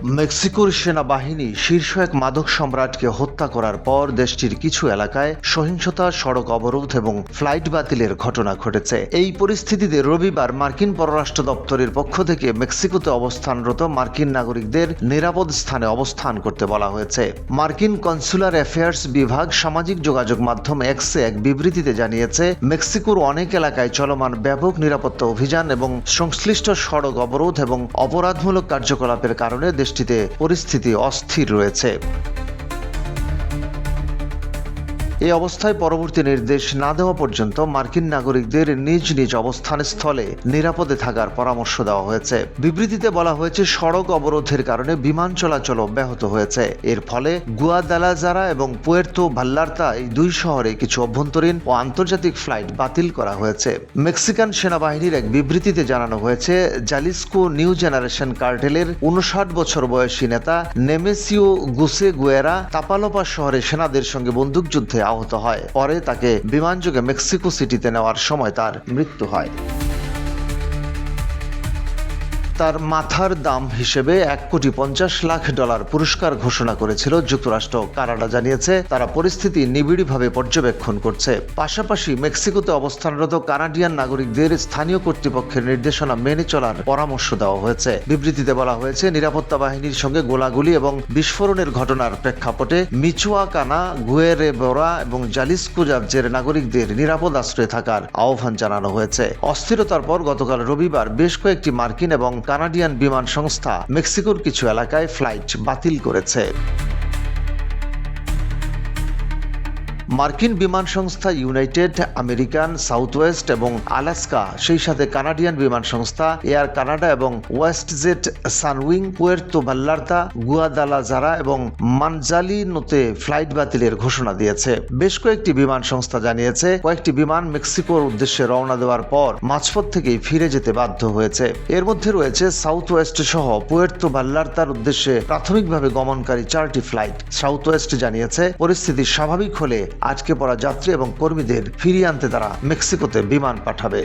মেক্সিকোর সেনাবাহিনী শীর্ষ এক মাদক সম্রাটকে হত্যা করার পর দেশটির কিছু এলাকায় সহিংসতা, সড়ক অবরোধ এবং ফ্লাইট বাতিলের ঘটনা ঘটেছে। এই পরিস্থিতিতে রবিবার মার্কিন পররাষ্ট্র দপ্তরের পক্ষ থেকে মেক্সিকোতে অবস্থানরত মার্কিন নাগরিকদের নিরাপদ স্থানে অবস্থান করতে বলা হয়েছে। মার্কিন কনসুলার অ্যাফেয়ার্স বিভাগ সামাজিক যোগাযোগ মাধ্যম এক্সে এক বিবৃতিতে জানিয়েছে, মেক্সিকোর অনেক এলাকায় চলমান ব্যাপক নিরাপত্তা অভিযান এবং সংশ্লিষ্ট সড়ক অবরোধ এবং অপরাধমূলক কার্যকলাপের কারণে দেশটিতে পরিস্থিতি অস্থির রয়েছে। এই অবস্থায় পরবর্তী নির্দেশ না দেওয়া পর্যন্ত মার্কিন নাগরিকদের নিজ নিজ অবস্থানস্থলে নিরাপদে থাকার পরামর্শ দেওয়া হয়েছে। বিবৃতিতে বলা হয়েছে, সড়ক অবরোধের কারণে বিমান চলাচল ব্যাহত হয়েছে। এর ফলে গুয়াদালাজারা এবং পুয়ের্তো ভাল্লার্তা এই দুই শহরে কিছু অভ্যন্তরীণ ও আন্তর্জাতিক ফ্লাইট বাতিল করা হয়েছে। মেক্সিকান সেনাবাহিনীর এক বিবৃতিতে জানানো হয়েছে, জালিস্কো নিউ জেনারেশন কার্টেলের 59 বছর বয়সী নেতা নেমেসিও গুসে গুয়েরা তাপালোপা শহরে সেনাদের সঙ্গে বন্দুকযুদ্ধে আহত হয়। পরে তাকে বিমানযোগে মেক্সিকো সিটিতে নেওয়ার সময় তার মৃত্যু হয়। তার মাথার দাম হিসেবে $1,50,00,000 পুরস্কার ঘোষণা করেছিল যুক্তরাষ্ট্র। কানাডা জানিয়েছে তারা পরিস্থিতি নিবিড়ভাবে পর্যবেক্ষণ করছে। পাশাপাশি মেক্সিকোতে অবস্থানরত কানাডিয়ান নাগরিকদের স্থানীয় কর্তৃপক্ষের নির্দেশনা মেনে চলার পরামর্শ দেওয়া হয়েছে। বিবৃতিতে বলা হয়েছে, নিরাপত্তা বাহিনীর সঙ্গে গোলাগুলি এবং বিস্ফোরণের ঘটনার প্রেক্ষাপটে মিচুয়াকানা, গুয়েরেবোরা এবং জালিস্কো রাজ্যের নাগরিকদের নিরাপদ আশ্রয়ে থাকার আহ্বান জানানো হয়েছে। অস্থিরতার পর গতকাল রবিবার বেশ কয়েকটি মার্কিন এবং কানাডিয়ান বিমান সংস্থা মেক্সিকোর কিছু এলাকায় ফ্লাইট বাতিল করেছে। মার্কিন বিমান সংস্থা ইউনাইটেড আমেরিকান, সাউথওয়েস্ট এবং আলাস্কা, সেই সাথে কানাডিয়ান বিমান সংস্থা এয়ার কানাডা এবং ওয়েস্টজেট, সানউইং, পুয়ের্তো ভাল্লার্তা, গুয়াদালাজারা এবং মানজালিনোতে ফ্লাইট বাতিলের ঘোষণা দিয়েছে। বেশ কয়েকটি বিমান সংস্থা জানিয়েছে, কয়েকটি বিমান মেক্সিকোর উদ্দেশ্যে রওনা দেওয়ার পর মাঝপথ থেকেই ফিরে যেতে বাধ্য হয়েছে। এর মধ্যে রয়েছে সাউথওয়েস্ট সহ পুয়ের্তো ভাল্লার্তার উদ্দেশ্যে প্রাথমিকভাবে গমনকারী 4টি ফ্লাইট। সাউথওয়েস্ট জানিয়েছে, পরিস্থিতি স্বাভাবিক হলে আটকে পড়া যাত্রী এবং কর্মীদের ফিরিয়ে আনতে তারা মেক্সিকোতে বিমান পাঠাবে।